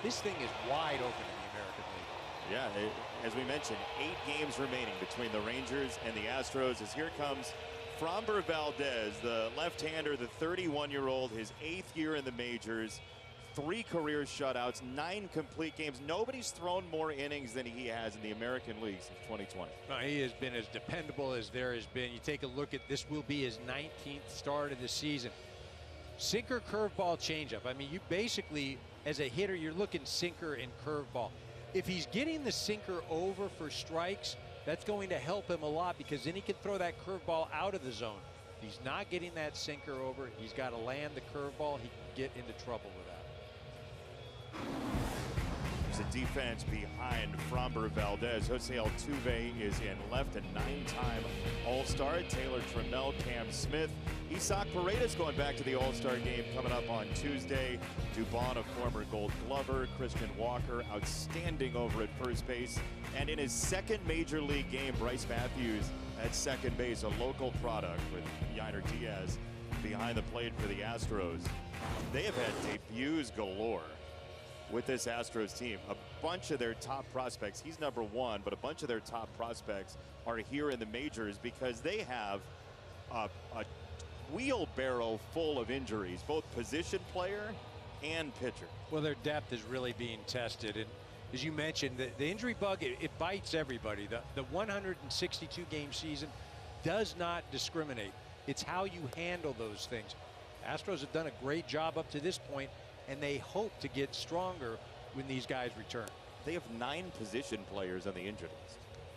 This thing is wide open in the American League. Yeah, as we mentioned, 8 games remaining between the Rangers and the Astros. As here comes Framber Valdez, the left-hander, the 31-year-old, his 8th year in the majors. 3 career shutouts, 9 complete games. Nobody's thrown more innings than he has in the American League since 2020. No, he has been as dependable as there has been. You take a look at this, will be his 19th start of the season. Sinker, curveball, changeup. I mean, you basically, as a hitter, you're looking sinker and curveball. If he's getting the sinker over for strikes, that's going to help him a lot because then he can throw that curveball out of the zone. If he's not getting that sinker over, he's got to land the curveball. He can get into trouble with that. There's a defense behind Framber Valdez. Jose Altuve is in left, a 9-time All-Star. Taylor Trammell, Cam Smith. Isaac Paredes going back to the All-Star game coming up on Tuesday. Dubon, a former Gold Glover. Christian Walker, outstanding over at first base. And in his 2nd major league game, Bryce Matthews at second base, a local product with Yainer Diaz behind the plate for the Astros. They have had debuts galore with this Astros team. A bunch of their top prospects, he's number 1, but a bunch of their top prospects are here in the majors because they have a wheelbarrow full of injuries, both position player and pitcher. Well, their depth is really being tested. And as you mentioned, the injury bug, it bites everybody. The 162-game season does not discriminate. It's how you handle those things. Astros have done a great job up to this point, and they hope to get stronger when these guys return. They have 9 position players on the injured list.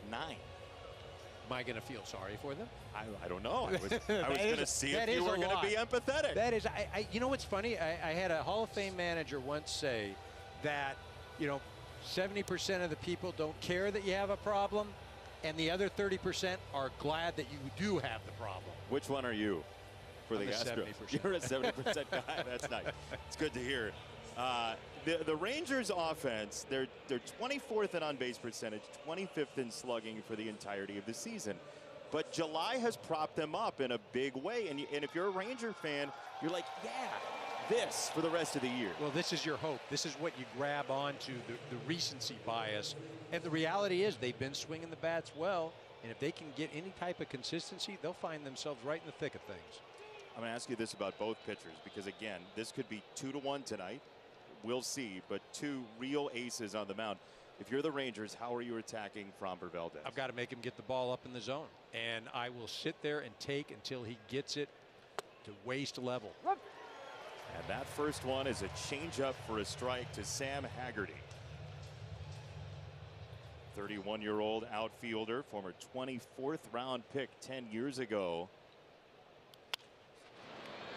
9. Am I going to feel sorry for them? I don't know. I was going to see if you were going to be empathetic. That is, you know what's funny? I had a Hall of Fame manager once say that, 70% of the people don't care that you have a problem, and the other 30% are glad that you do have the problem. Which one are you? For the Astros. 70%. You're a 70% guy. That's nice. It's good to hear. The Rangers offense, they're 24th in on-base percentage, 25th in slugging for the entirety of the season. But July has propped them up in a big way. And if you're a Ranger fan, you're like, yeah, this for the rest of the year. Well, this is your hope. This is what you grab onto, the recency bias. And the reality is they've been swinging the bats well. And if they can get any type of consistency, they'll find themselves right in the thick of things. I'm going to ask you this about both pitchers because, again, this could be 2-1 tonight. We'll see, but 2 real aces on the mound. If you're the Rangers, how are you attacking Framber Valdez? I've got to make him get the ball up in the zone, and I will sit there and take until he gets it to waist level. And that first one is a changeup for a strike to Sam Haggerty. 31-year-old outfielder, former 24th round pick 10 years ago.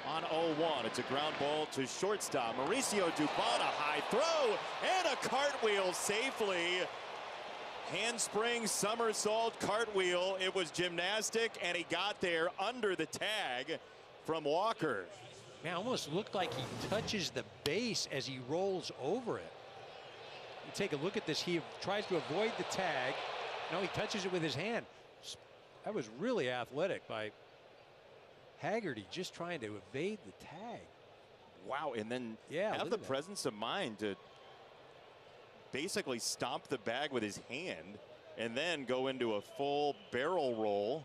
On 0-1, it's a ground ball to shortstop. Mauricio Dubon, a high throw and a cartwheel safely. Handspring, somersault, cartwheel. It was gymnastic, and he got there under the tag from Walker. Man, almost looked like he touches the base as he rolls over it. You take a look at this. He tries to avoid the tag. No, he touches it with his hand. That was really athletic by Haggerty, just trying to evade the tag. Wow, and then have the presence of mind to basically stomp the bag with his hand and then go into a full barrel roll.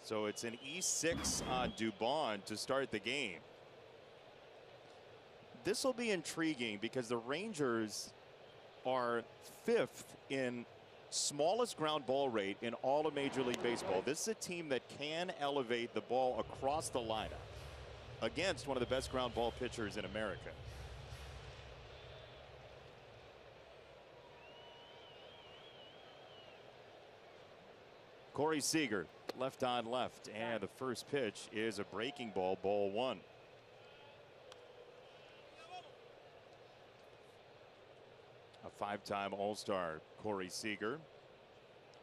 So it's an E6 on Dubon to start the game. This will be intriguing because the Rangers are 5th in smallest ground ball rate in all of Major League Baseball. This is a team that can elevate the ball across the lineup against one of the best ground ball pitchers in America. Corey Seager, left on left, and the first pitch is a breaking ball, ball 1. A 5-time All-Star, Corey Seager,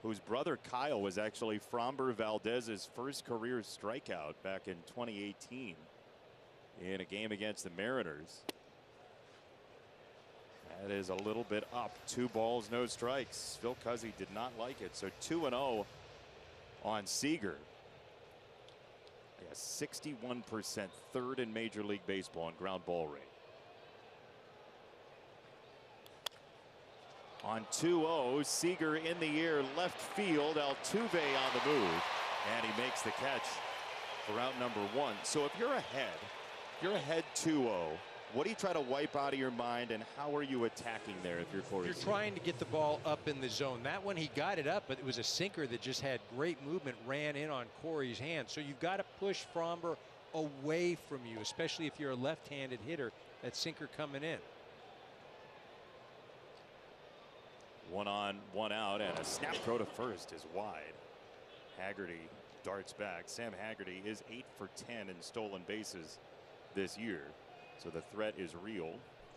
whose brother Kyle was actually Framber Valdez's first career strikeout back in 2018 in a game against the Mariners. That is a little bit up. 2 balls, no strikes. Phil Cuzzy did not like it. So 2-0 on Seager. Yeah, 61%, 3rd in Major League Baseball in ground ball rate. On 2-0, Seager in the air, left field. Altuve on the move, and he makes the catch for out number 1. So if you're ahead 2-0, what do you try to wipe out of your mind, and how are you attacking there if you're Corey? You're trying to get the ball up in the zone. That one he got it up, but it was a sinker that just had great movement, ran in on Corey's hand. So you've got to push Framber away from you, especially if you're a left-handed hitter. That sinker coming in. 1 on, 1 out, and a snap throw to first is wide. Haggerty darts back. Sam Haggerty is 8 for 10 in stolen bases this year. So the threat is real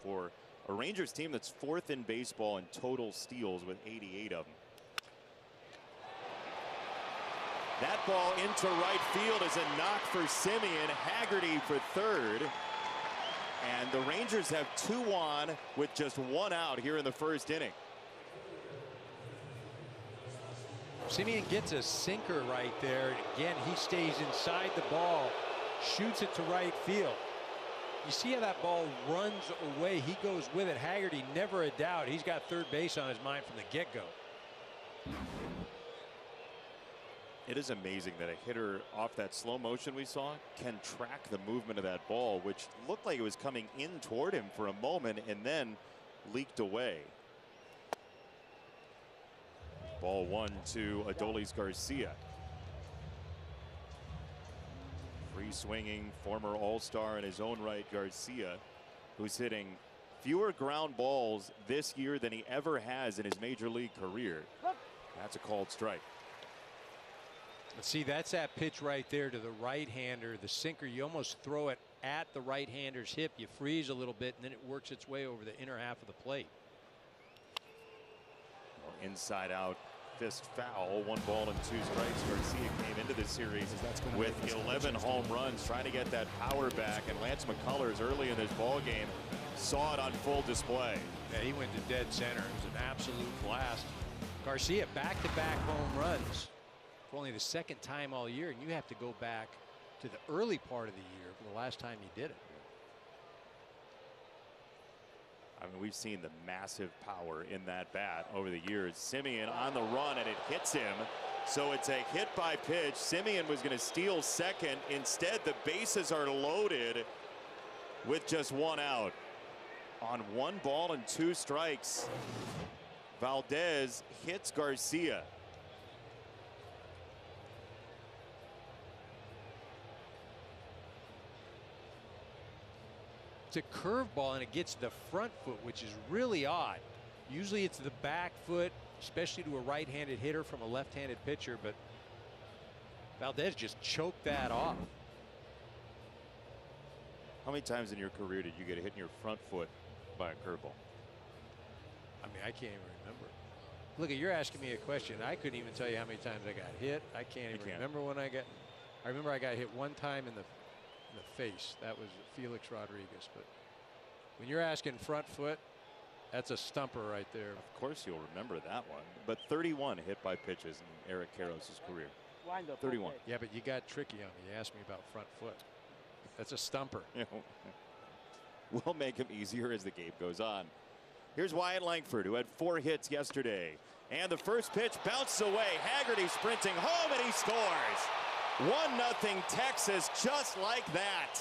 for a Rangers team that's 4th in baseball in total steals with 88 of them. That ball into right field is a knock for Semien. Haggerty for third. And the Rangers have 2 on with just 1 out here in the first inning. Semien gets a sinker right there. Again, he stays inside the ball, shoots it to right field. You see how that ball runs away. He goes with it. Haggerty, never a doubt. He's got third base on his mind from the get-go. It is amazing that a hitter off that slow motion we saw can track the movement of that ball, which looked like it was coming in toward him for a moment and then leaked away. Ball 1 to Adolis Garcia. Free swinging former All-Star in his own right, Garcia, who's hitting fewer ground balls this year than he ever has in his major league career. That's a called strike. See, that's that pitch right there to the right-hander, the sinker. You almost throw it at the right-hander's hip. You freeze a little bit, and then it works its way over the inner half of the plate. Inside out fist foul. 1 ball and 2 strikes. Garcia came into this series with 11 home runs, trying to get that power back, and Lance McCullers early in this ball game saw it on full display. Yeah, he went to dead center. It was an absolute blast. Garcia back-to-back home runs for only the 2nd time all year, and you have to go back to the early part of the year for the last time he did it. I mean, we've seen the massive power in that bat over the years. Semien on the run, and it hits him. So it's a hit by pitch. Semien was going to steal second. Instead, the bases are loaded with just 1 out. On 1 ball and 2 strikes, Valdez hits Garcia. It's a curveball, and it gets the front foot, which is really odd. Usually it's the back foot, especially to a right-handed hitter from a left-handed pitcher, but Valdez just choked that off. How many times in your career did you get hit in your front foot by a curveball? I mean, I can't even remember. Look, you're asking me a question. I couldn't even tell you how many times I got hit. I can't even remember when I got. I remember I got hit 1 time in the face. That was Felix Rodriguez. But when you're asking front foot, that's a stumper right there. Of course you'll remember that one. But 31 hit by pitches in Eric Karros' career. 31. Yeah, but you got tricky on me. You asked me about front foot. That's a stumper. We'll make him easier as the game goes on. Here's Wyatt Langford, who had 4 hits yesterday. And the first pitch bounces away. Haggerty sprinting home, and he scores. 1-0 Texas, just like that.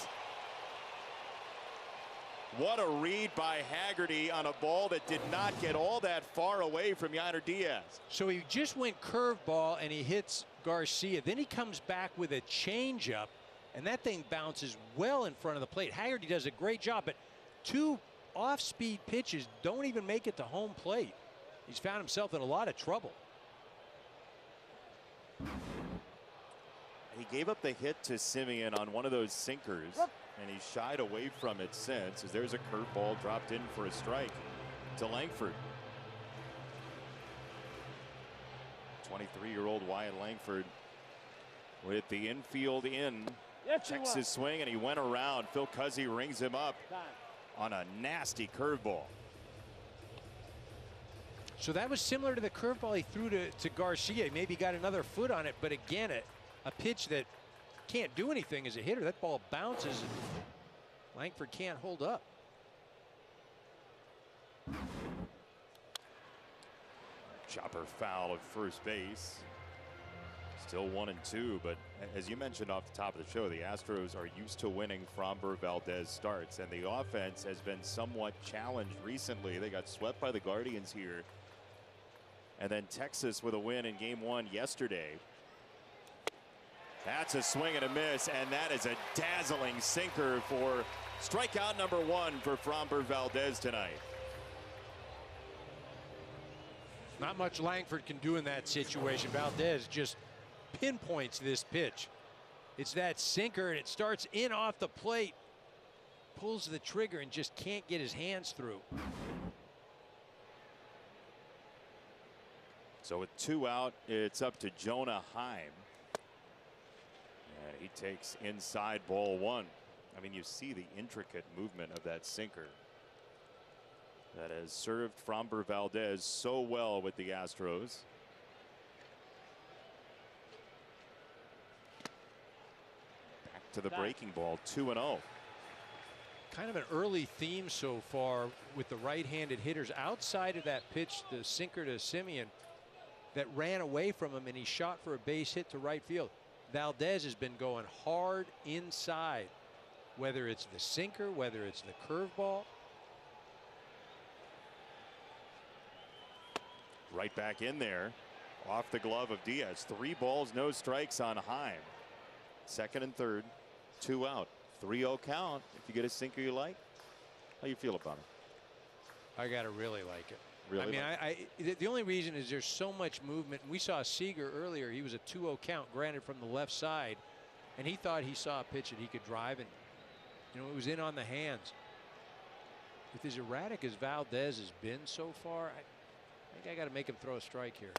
What a read by Haggerty on a ball that did not get all that far away from Yainer Diaz. So he just went curveball, and he hits Garcia. Then he comes back with a changeup, and that thing bounces well in front of the plate. Haggerty does a great job, but 2 off-speed pitches don't even make it to home plate. He's found himself in a lot of trouble. He gave up the hit to Semien on one of those sinkers, and he shied away from it since, as there's a curveball dropped in for a strike to Langford. 23-year-old Wyatt Langford with the infield in. Checks his swing, and he went around. Phil Cuzzi rings him up on a nasty curveball. So that was similar to the curveball he threw to Garcia. He maybe got another foot on it, but again, a pitch that can't do anything as a hitter. That ball bounces, and Langford can't hold up. Chopper foul at first base. Still 1-2, but as you mentioned off the top of the show, the Astros are used to winning Framber Valdez starts, and the offense has been somewhat challenged recently. They got swept by the Guardians here, and then Texas with a win in Game 1 yesterday. That's a swing and a miss, and that is a dazzling sinker for strikeout number 1 for Framber Valdez tonight. Not much Langford can do in that situation. Valdez just pinpoints this pitch. It's that sinker, and it starts in off the plate, pulls the trigger, and just can't get his hands through. So with 2 out, it's up to Jonah Heim. And he takes inside ball 1. I mean, you see the intricate movement of that sinker that has served Framber Valdez so well with the Astros. Back to the breaking ball, 2-0. Kind of an early theme so far with the right-handed hitters. Outside of that pitch, the sinker to Semien that ran away from him, and he shot for a base hit to right field. Valdez has been going hard inside, whether it's the sinker, whether it's the curveball. Right back in there, off the glove of Diaz. 3 balls, no strikes on Heim. Second and third, 2 out. 3-0 count. If you get a sinker you like, how you feel about it? I gotta really like it. Really? I mean, the only reason is there's so much movement. We saw Seager earlier. He was a 2-0 count, granted from the left side, and he thought he saw a pitch that he could drive, and you know, it was in on the hands. With as erratic as Valdez has been so far, I think I got to make him throw a strike here.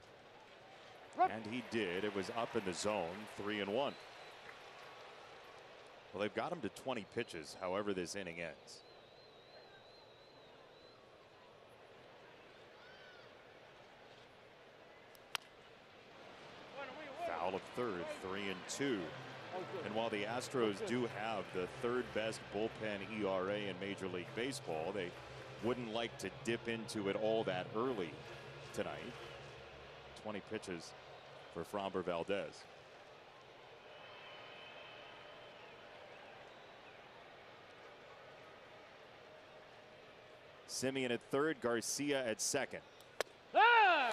And he did. It was up in the zone, 3-1. Well, they've got him to 20 pitches, however this inning ends. Foul of third, 3-2. And while the Astros do have the 3rd best bullpen ERA in Major League Baseball, they wouldn't like to dip into it all that early tonight. 20 pitches for Framber Valdez. Semien at third, Garcia at second.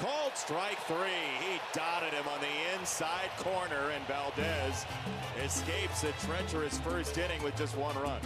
Called strike 3. He dotted him on the inside corner, and Valdez escapes a treacherous first inning with just 1 run.